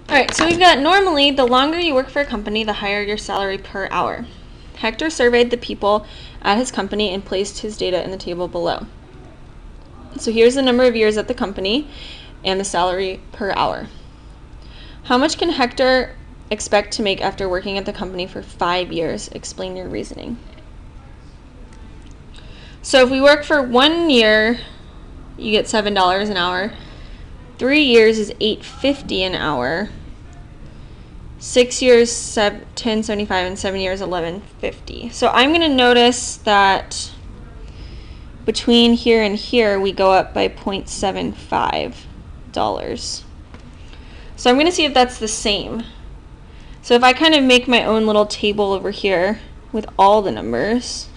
All right, so we've got normally the longer you work for a company, the higher your salary per hour. Hector surveyed the people at his company and placed his data in the table below. So here's the number of years at the company and the salary per hour. How much can Hector expect to make after working at the company for 5 years? Explain your reasoning. So if we work for 1 year, you get $7 an hour. 3 years is $8.50 an hour. 6 years, $10.75, and 7 years, $11.50. So I'm going to notice that between here and here, we go up by $0.75. So I'm going to see if that's the same. So if I kind of make my own little table over here with all the numbers,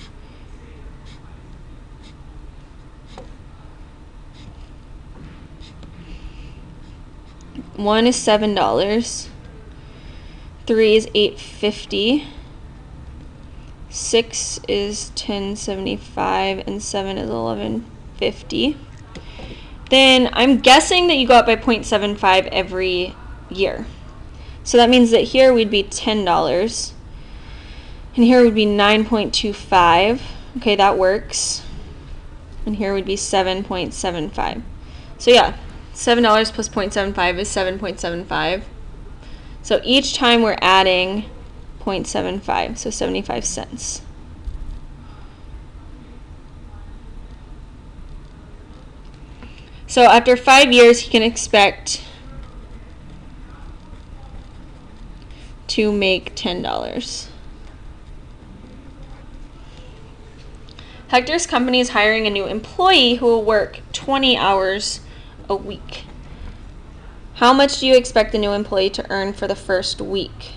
one is $7. 3 is $8.50, 6 is $10.75, and 7 is $11.50. Then I'm guessing that you go up by 0.75 every year. So that means that here we'd be $10, and here would be 9.25. Okay, that works. And here would be 7.75. So yeah, $7 plus 0.75 is 7.75. So each time we're adding 0.75, so 75 cents. So after 5 years, he can expect to make $10. Hector's company is hiring a new employee who will work 20 hours a week. How much do you expect the new employee to earn for the first week?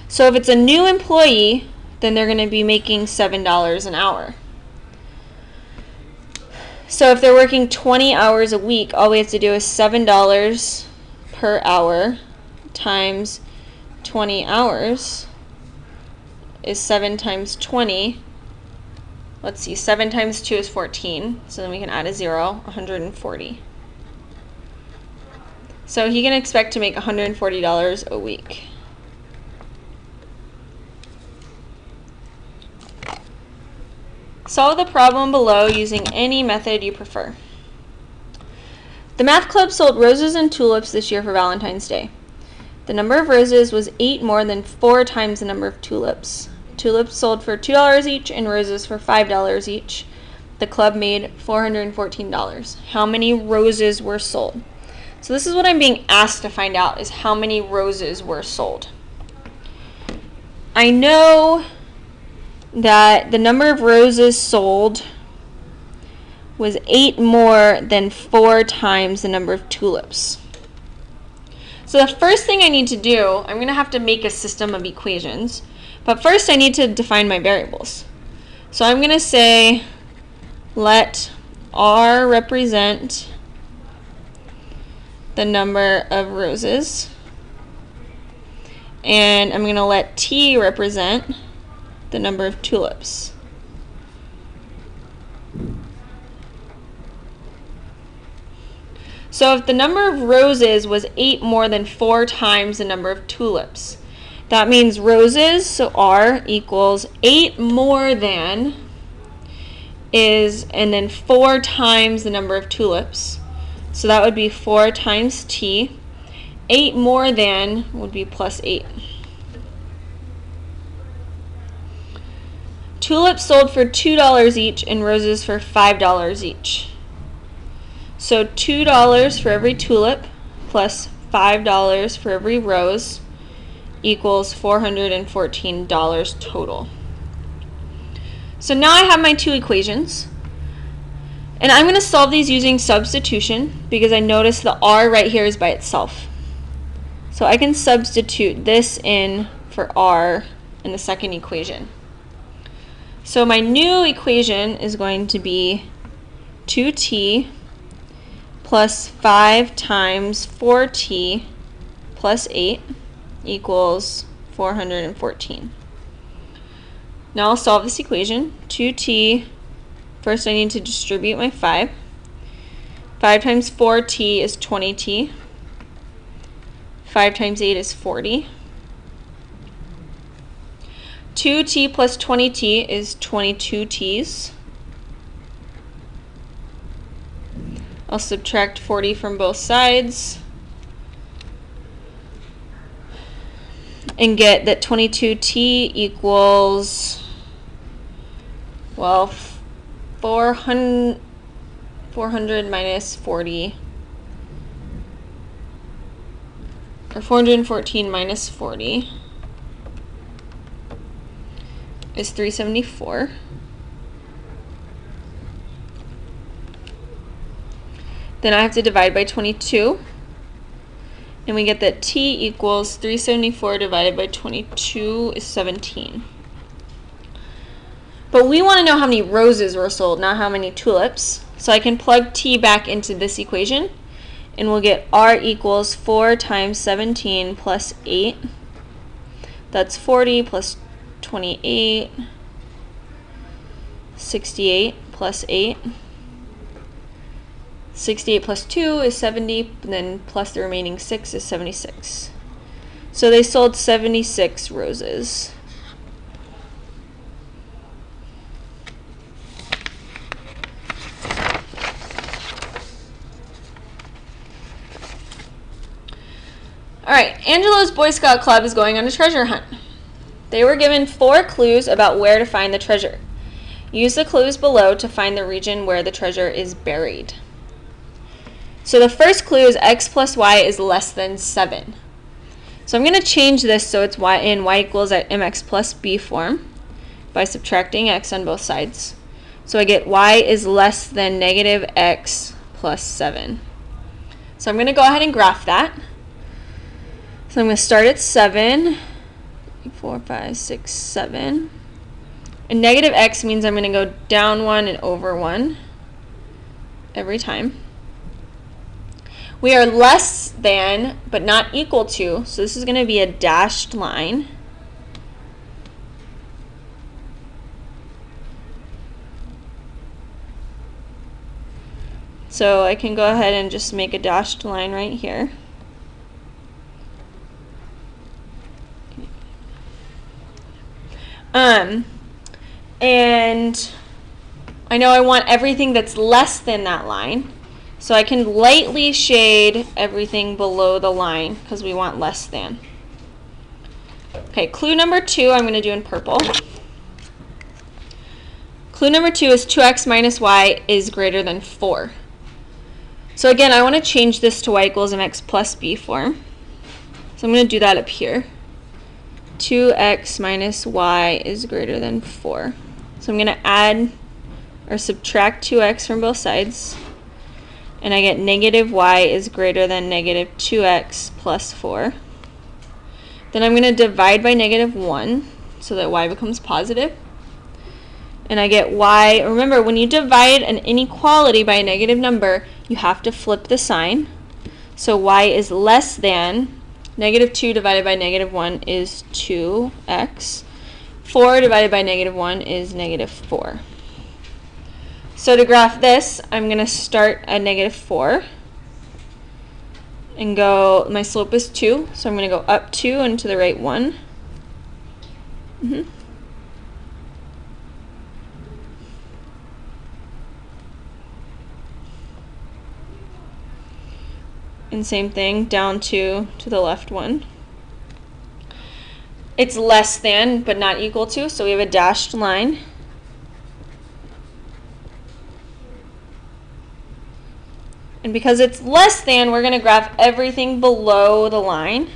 So if it's a new employee, then they're going to be making $7 an hour. So if they're working 20 hours a week, all we have to do is $7 per hour times 20 hours is 7 times 20. Let's see, 7 times 2 is 14. So then we can add a 0, 140. So he can expect to make $140 a week. Solve the problem below using any method you prefer. The math club sold roses and tulips this year for Valentine's Day. The number of roses was 8 more than 4 times the number of tulips. Tulips sold for $2 each and roses for $5 each. The club made $414. How many roses were sold? So this is what I'm being asked to find out, is how many roses were sold. I know that the number of roses sold was 8 more than 4 times the number of tulips. So the first thing I need to do, I'm going to have to make a system of equations. But first I need to define my variables. So I'm going to say let R represent the number of roses, and I'm going to let T represent the number of tulips. So if the number of roses was 8 more than 4 times the number of tulips, that means roses, so R equals 8 more than is, and then 4 times the number of tulips. So that would be 4 times T. 8 more than would be plus 8. Tulips sold for $2 each and roses for $5 each. So $2 for every tulip plus $5 for every rose equals $414 total. So now I have my 2 equations. And I'm going to solve these using substitution because I notice the R right here is by itself. So I can substitute this in for R in the second equation. So my new equation is going to be 2t plus 5 times 4t plus 8 equals 414. Now I'll solve this equation. 2t, first I need to distribute my 5. 5 times 4t is 20t. 5 times 8 is 40. 2t plus 20t is 22t's. I'll subtract 40 from both sides and get that 22t equals, well, 400 minus 40, or 414 minus 40 is 374. Then I have to divide by 22, and we get that t equals 374 divided by 22 is 17. But we want to know how many roses were sold, not how many tulips. So I can plug t back into this equation, and we'll get r equals 4 times 17 plus 8. That's 40 plus 28, 68 plus 8. 68 plus 2 is 70, and then plus the remaining 6 is 76. So they sold 76 roses. Alright, Angelo's Boy Scout Club is going on a treasure hunt. They were given 4 clues about where to find the treasure. Use the clues below to find the region where the treasure is buried. So the first clue is x plus y is less than 7. So I'm going to change this so it's y in y equals at mx plus b form by subtracting x on both sides. So I get y is less than negative x plus 7. So I'm going to go ahead and graph that. So I'm going to start at 7, 4, 5, 6, 7. And negative x means I'm going to go down 1 and over 1 every time. We are less than, but not equal to, so this is going to be a dashed line. So I can go ahead and just make a dashed line right here. And I know I want everything that's less than that line. So I can lightly shade everything below the line because we want less than. Okay, clue number 2 I'm going to do in purple. Clue number 2 is 2x minus y is greater than 4. So again, I want to change this to y equals mx plus b form. So I'm going to do that up here. 2x minus y is greater than 4. So I'm going to add or subtract 2x from both sides. And I get negative y is greater than negative 2x plus 4. Then I'm going to divide by negative 1 so that y becomes positive. And I get y, remember when you divide an inequality by a negative number, you have to flip the sign. So y is less than negative 2 divided by negative 1 is 2x. 4 divided by negative 1 is negative 4. So to graph this, I'm going to start at negative 4 and go, my slope is 2, so I'm going to go up 2 and to the right 1. And same thing, down 2 to the left 1. It's less than, but not equal to, so we have a dashed line. And because it's less than, we're going to graph everything below the line.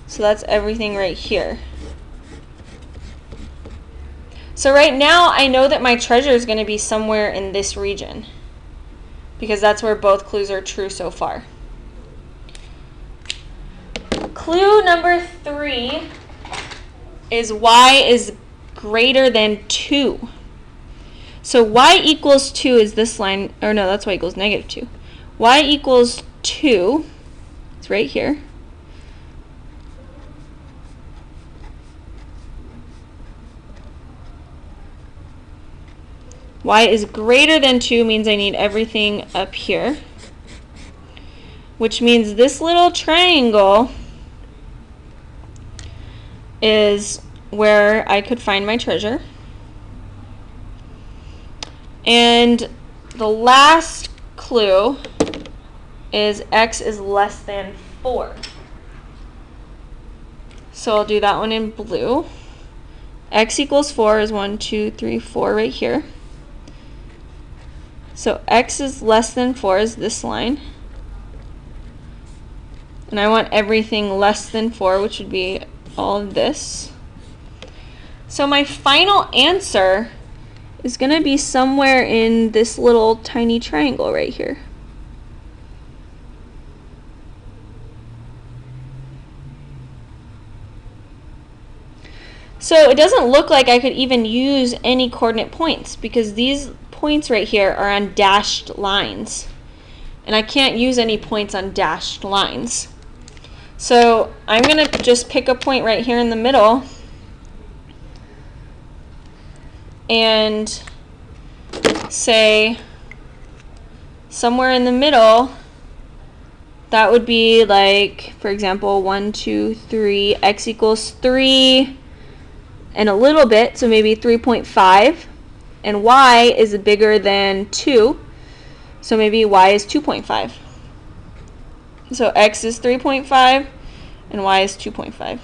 So that's everything right here. So right now, I know that my treasure is going to be somewhere in this region, because that's where both clues are true so far. Clue number 3 is y is greater than 2. So y equals 2 is this line, or no, that's y equals negative 2. Y equals 2, it's right here. Y is greater than 2 means I need everything up here. which means this little triangle is where I could find my treasure. And the last clue is x is less than 4. So I'll do that one in blue. X equals 4 is 1, 2, 3, 4 right here. So x is less than 4 is this line. And I want everything less than 4, which would be all of this. So my final answer is going to be somewhere in this little tiny triangle right here. So it doesn't look like I could even use any coordinate points because these points right here are on dashed lines. And I can't use any points on dashed lines. So I'm going to just pick a point right here in the middle and say somewhere in the middle, that would be like, for example, 1, 2, 3, x equals 3 and a little bit, so maybe 3.5, and y is bigger than 2, so maybe y is 2.5. So x is 3.5 and y is 2.5.